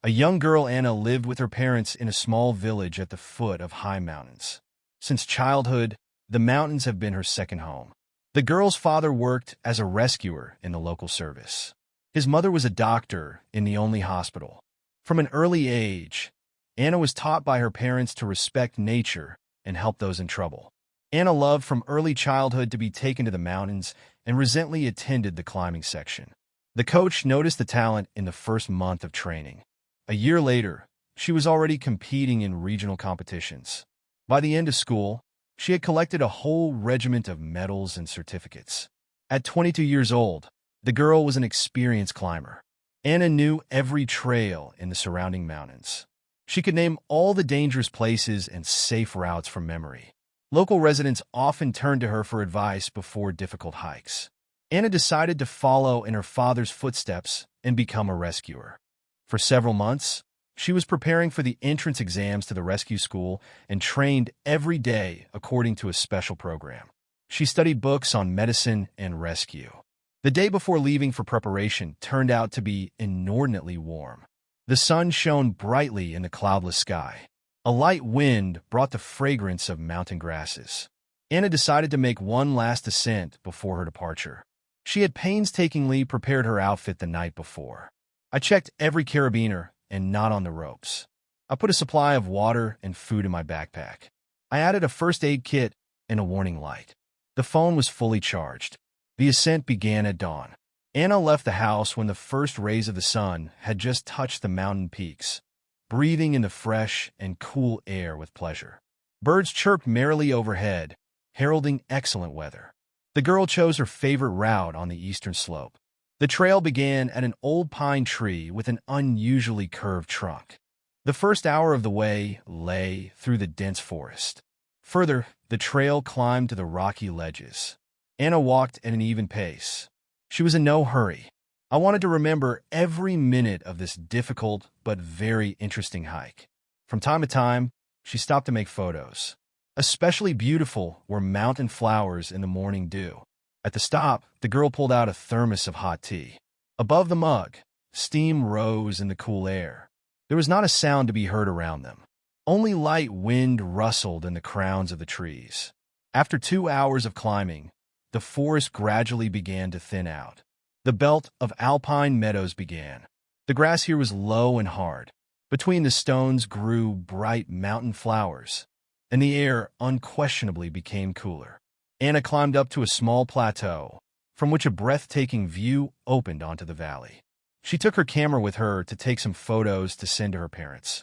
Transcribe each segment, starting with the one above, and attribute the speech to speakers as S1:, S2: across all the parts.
S1: A young girl, Anna, lived with her parents in a small village at the foot of high mountains. Since childhood, the mountains have been her second home. The girl's father worked as a rescuer in the local service. His mother was a doctor in the only hospital. From an early age, Anna was taught by her parents to respect nature and help those in trouble. Anna loved from early childhood to be taken to the mountains and recently attended the climbing section. The coach noticed the talent in the first month of training. A year later, she was already competing in regional competitions. By the end of school, she had collected a whole regiment of medals and certificates. At 22 years old, the girl was an experienced climber. Anna knew every trail in the surrounding mountains. She could name all the dangerous places and safe routes from memory. Local residents often turned to her for advice before difficult hikes. Anna decided to follow in her father's footsteps and become a rescuer. For several months, she was preparing for the entrance exams to the rescue school and trained every day according to a special program. She studied books on medicine and rescue. The day before leaving for preparation turned out to be inordinately warm. The sun shone brightly in the cloudless sky. A light wind brought the fragrance of mountain grasses. Anna decided to make one last ascent before her departure. She had painstakingly prepared her outfit the night before. I checked every carabiner and not on the ropes. I put a supply of water and food in my backpack. I added a first aid kit and a warning light. The phone was fully charged. The ascent began at dawn. Anna left the house when the first rays of the sun had just touched the mountain peaks, breathing in the fresh and cool air with pleasure. Birds chirped merrily overhead, heralding excellent weather. The girl chose her favorite route on the eastern slope. The trail began at an old pine tree with an unusually curved trunk. The first hour of the way lay through the dense forest. Further, the trail climbed to the rocky ledges. Anna walked at an even pace. She was in no hurry. I wanted to remember every minute of this difficult but very interesting hike. From time to time, she stopped to make photos. Especially beautiful were mountain flowers in the morning dew. At the stop, the girl pulled out a thermos of hot tea. Above the mug, steam rose in the cool air. There was not a sound to be heard around them. Only light wind rustled in the crowns of the trees. After 2 hours of climbing, the forest gradually began to thin out. The belt of alpine meadows began. The grass here was low and hard. Between the stones grew bright mountain flowers, and the air unquestionably became cooler. Anna climbed up to a small plateau, from which a breathtaking view opened onto the valley. She took her camera with her to take some photos to send to her parents.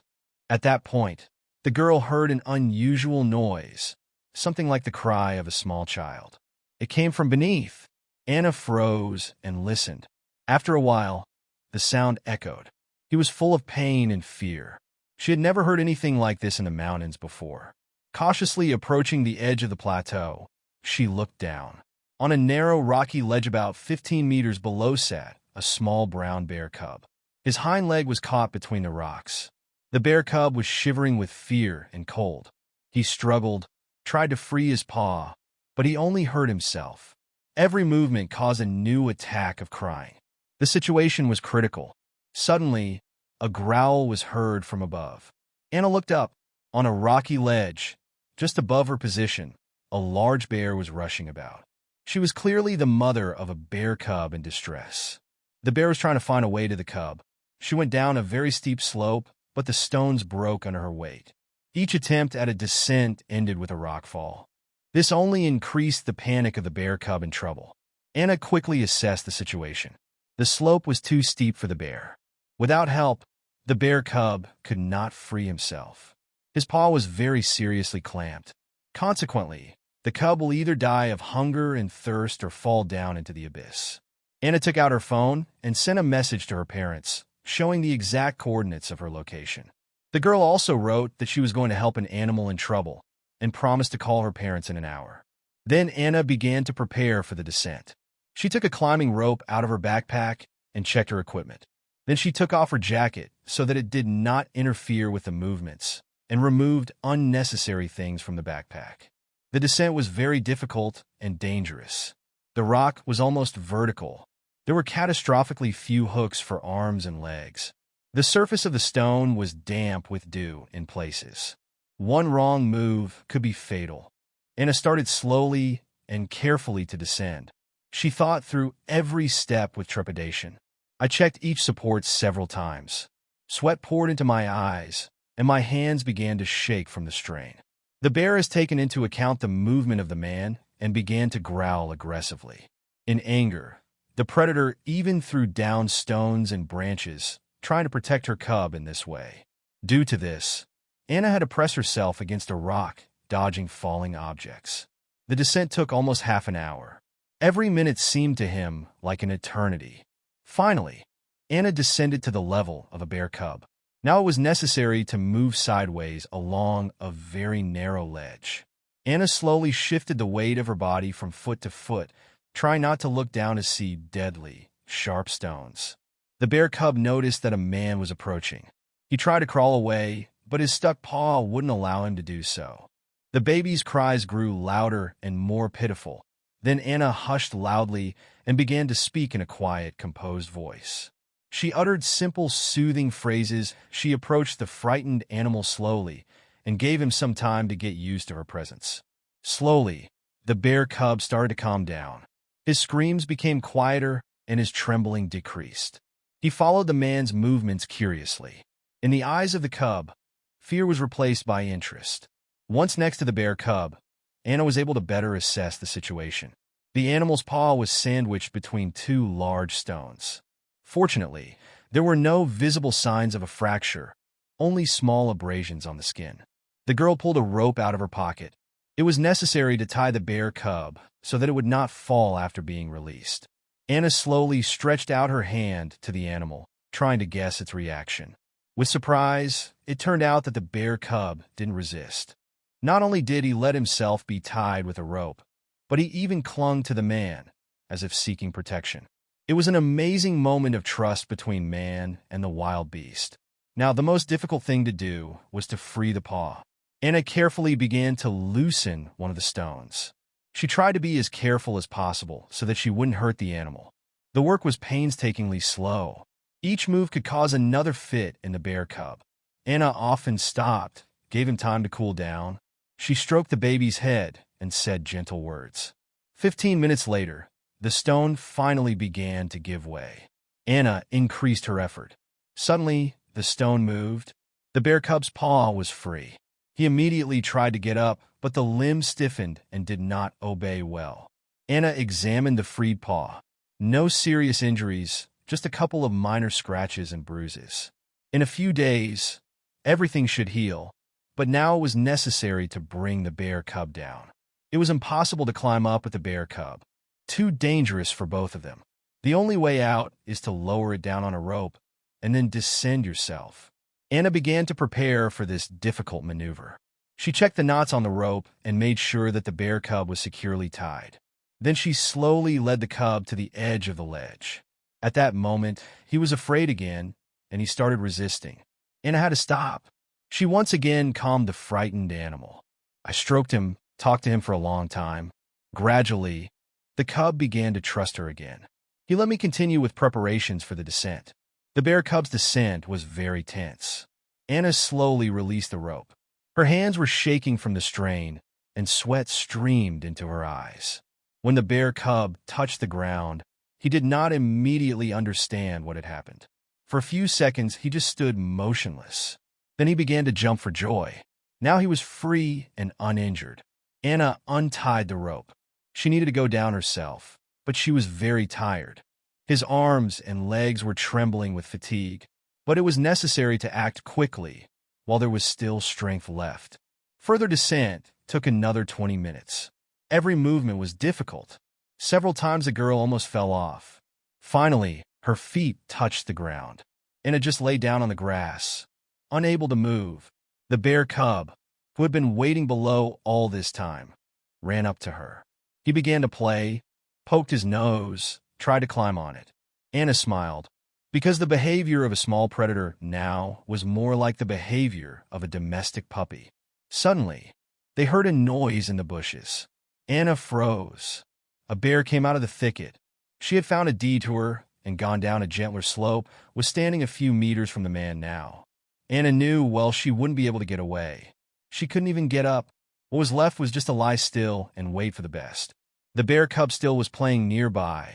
S1: At that point, the girl heard an unusual noise, something like the cry of a small child. It came from beneath. Anna froze and listened. After a while, the sound echoed. He was full of pain and fear. She had never heard anything like this in the mountains before. Cautiously approaching the edge of the plateau, she looked down. On a narrow, rocky ledge about 15 meters below sat a small brown bear cub. His hind leg was caught between the rocks. The bear cub was shivering with fear and cold. He struggled, tried to free his paw, but he only hurt himself. Every movement caused a new attack of crying. The situation was critical. Suddenly, a growl was heard from above. Anna looked up. On a rocky ledge, just above her position, a large bear was rushing about. She was clearly the mother of a bear cub in distress. The bear was trying to find a way to the cub. She went down a very steep slope, but the stones broke under her weight. Each attempt at a descent ended with a rockfall. This only increased the panic of the bear cub in trouble. Anna quickly assessed the situation. The slope was too steep for the bear. Without help, the bear cub could not free himself. His paw was very seriously clamped. Consequently, the cub will either die of hunger and thirst or fall down into the abyss. Anna took out her phone and sent a message to her parents, showing the exact coordinates of her location. The girl also wrote that she was going to help an animal in trouble and promised to call her parents in an hour. Then Anna began to prepare for the descent. She took a climbing rope out of her backpack and checked her equipment. Then she took off her jacket so that it did not interfere with the movements and removed unnecessary things from the backpack. The descent was very difficult and dangerous. The rock was almost vertical. There were catastrophically few hooks for arms and legs. The surface of the stone was damp with dew in places. One wrong move could be fatal. Anna started slowly and carefully to descend. She thought through every step with trepidation. I checked each support several times. Sweat poured into my eyes, and my hands began to shake from the strain. The bear has taken into account the movement of the man and began to growl aggressively. In anger, the predator even threw down stones and branches, trying to protect her cub in this way. Due to this, Anna had to press herself against a rock, dodging falling objects. The descent took almost half an hour. Every minute seemed to him like an eternity. Finally, Anna descended to the level of a bear cub. Now it was necessary to move sideways along a very narrow ledge. Anna slowly shifted the weight of her body from foot to foot, trying not to look down to see deadly, sharp stones. The bear cub noticed that a man was approaching. He tried to crawl away, but his stuck paw wouldn't allow him to do so. The baby's cries grew louder and more pitiful. Then Anna hushed loudly and began to speak in a quiet, composed voice. She uttered simple, soothing phrases. She approached the frightened animal slowly and gave him some time to get used to her presence. Slowly, the bear cub started to calm down. His screams became quieter and his trembling decreased. He followed the man's movements curiously. In the eyes of the cub, fear was replaced by interest. Once next to the bear cub, Anna was able to better assess the situation. The animal's paw was sandwiched between two large stones. Fortunately, there were no visible signs of a fracture, only small abrasions on the skin. The girl pulled a rope out of her pocket. It was necessary to tie the bear cub so that it would not fall after being released. Anna slowly stretched out her hand to the animal, trying to guess its reaction. With surprise, it turned out that the bear cub didn't resist. Not only did he let himself be tied with a rope, but he even clung to the man, as if seeking protection. It was an amazing moment of trust between man and the wild beast. Now, the most difficult thing to do was to free the paw. Anna carefully began to loosen one of the stones. She tried to be as careful as possible so that she wouldn't hurt the animal. The work was painstakingly slow. Each move could cause another fit in the bear cub. Anna often stopped, gave him time to cool down. She stroked the baby's head and said gentle words. 15 minutes later, the stone finally began to give way. Anna increased her effort. Suddenly, the stone moved. The bear cub's paw was free. He immediately tried to get up, but the limb stiffened and did not obey well. Anna examined the freed paw. No serious injuries, just a couple of minor scratches and bruises. In a few days, everything should heal, but now it was necessary to bring the bear cub down. It was impossible to climb up with the bear cub. Too dangerous for both of them. The only way out is to lower it down on a rope and then descend yourself. Anna began to prepare for this difficult maneuver. She checked the knots on the rope and made sure that the bear cub was securely tied. Then she slowly led the cub to the edge of the ledge. At that moment, he was afraid again, and he started resisting. Anna had to stop. She once again calmed the frightened animal. I stroked him, talked to him for a long time. Gradually, the cub began to trust her again. He let me continue with preparations for the descent. The bear cub's descent was very tense. Anna slowly released the rope. Her hands were shaking from the strain, and sweat streamed into her eyes. When the bear cub touched the ground, he did not immediately understand what had happened. For a few seconds, he just stood motionless. Then he began to jump for joy. Now he was free and uninjured. Anna untied the rope. She needed to go down herself, but she was very tired. His arms and legs were trembling with fatigue, but it was necessary to act quickly while there was still strength left. Further descent took another 20 minutes. Every movement was difficult. Several times the girl almost fell off. Finally, her feet touched the ground. Anna just lay down on the grass, unable to move. The bear cub, who had been waiting below all this time, ran up to her. He began to play, poked his nose, tried to climb on it. Anna smiled, because the behavior of a small predator now was more like the behavior of a domestic puppy. Suddenly, they heard a noise in the bushes. Anna froze. A bear came out of the thicket. She had found a detour and gone down a gentler slope, was standing a few meters from the man now. Anna knew, well, she wouldn't be able to get away. She couldn't even get up. What was left was just to lie still and wait for the best. The bear cub still was playing nearby,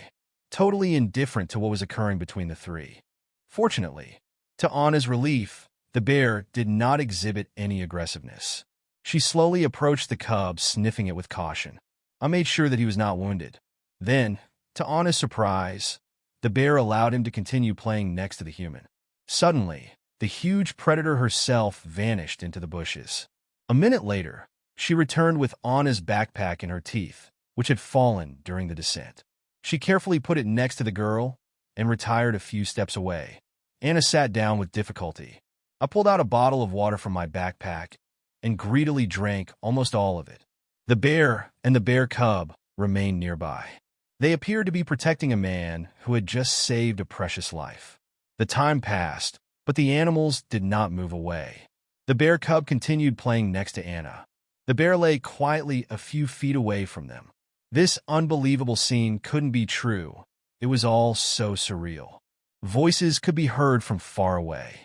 S1: totally indifferent to what was occurring between the three. Fortunately, to Anna's relief, the bear did not exhibit any aggressiveness. She slowly approached the cub, sniffing it with caution. I made sure that he was not wounded. Then, to Anna's surprise, the bear allowed him to continue playing next to the human. Suddenly, the huge predator herself vanished into the bushes. A minute later, she returned with Anna's backpack in her teeth, which had fallen during the descent. She carefully put it next to the girl and retired a few steps away. Anna sat down with difficulty. I pulled out a bottle of water from my backpack and greedily drank almost all of it. The bear and the bear cub remained nearby. They appeared to be protecting a man who had just saved a precious life. The time passed, but the animals did not move away. The bear cub continued playing next to Anna. The bear lay quietly a few feet away from them. This unbelievable scene couldn't be true. It was all so surreal. Voices could be heard from far away.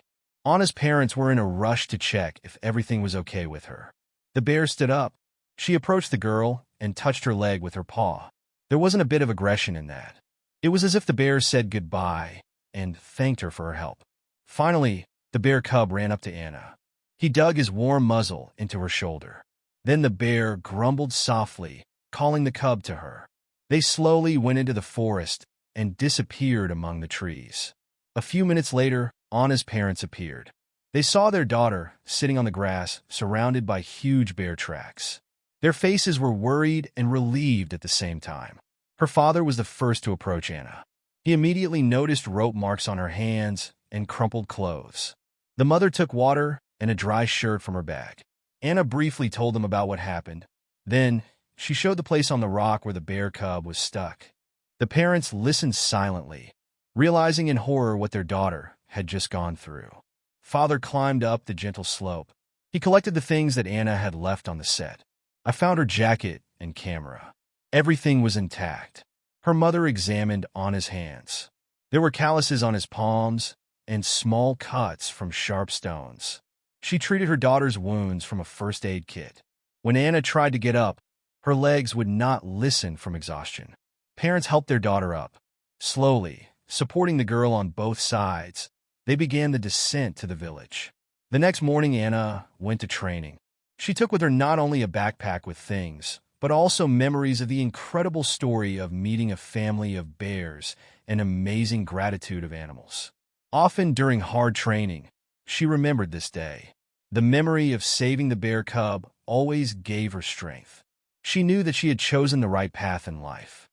S1: Anna's parents were in a rush to check if everything was okay with her. The bear stood up. She approached the girl and touched her leg with her paw. There wasn't a bit of aggression in that. It was as if the bear said goodbye and thanked her for her help. Finally, the bear cub ran up to Anna. He dug his warm muzzle into her shoulder. Then the bear grumbled softly, calling the cub to her. They slowly went into the forest and disappeared among the trees. A few minutes later, Anna's parents appeared. They saw their daughter sitting on the grass, surrounded by huge bear tracks. Their faces were worried and relieved at the same time. Her father was the first to approach Anna. He immediately noticed rope marks on her hands and crumpled clothes. The mother took water and a dry shirt from her bag. Anna briefly told them about what happened. Then, she showed the place on the rock where the bear cub was stuck. The parents listened silently, realizing in horror what their daughter had just gone through. Father climbed up the gentle slope. He collected the things that Anna had left on the set. I found her jacket and camera. Everything was intact. Her mother examined Anna's hands. There were calluses on his palms and small cuts from sharp stones. She treated her daughter's wounds from a first aid kit. When Anna tried to get up, her legs would not listen from exhaustion. Parents helped their daughter up. Slowly, supporting the girl on both sides, they began the descent to the village. The next morning, Anna went to training. She took with her not only a backpack with things, but also memories of the incredible story of meeting a family of bears and amazing gratitude of animals. Often during hard training, she remembered this day. The memory of saving the bear cub always gave her strength. She knew that she had chosen the right path in life.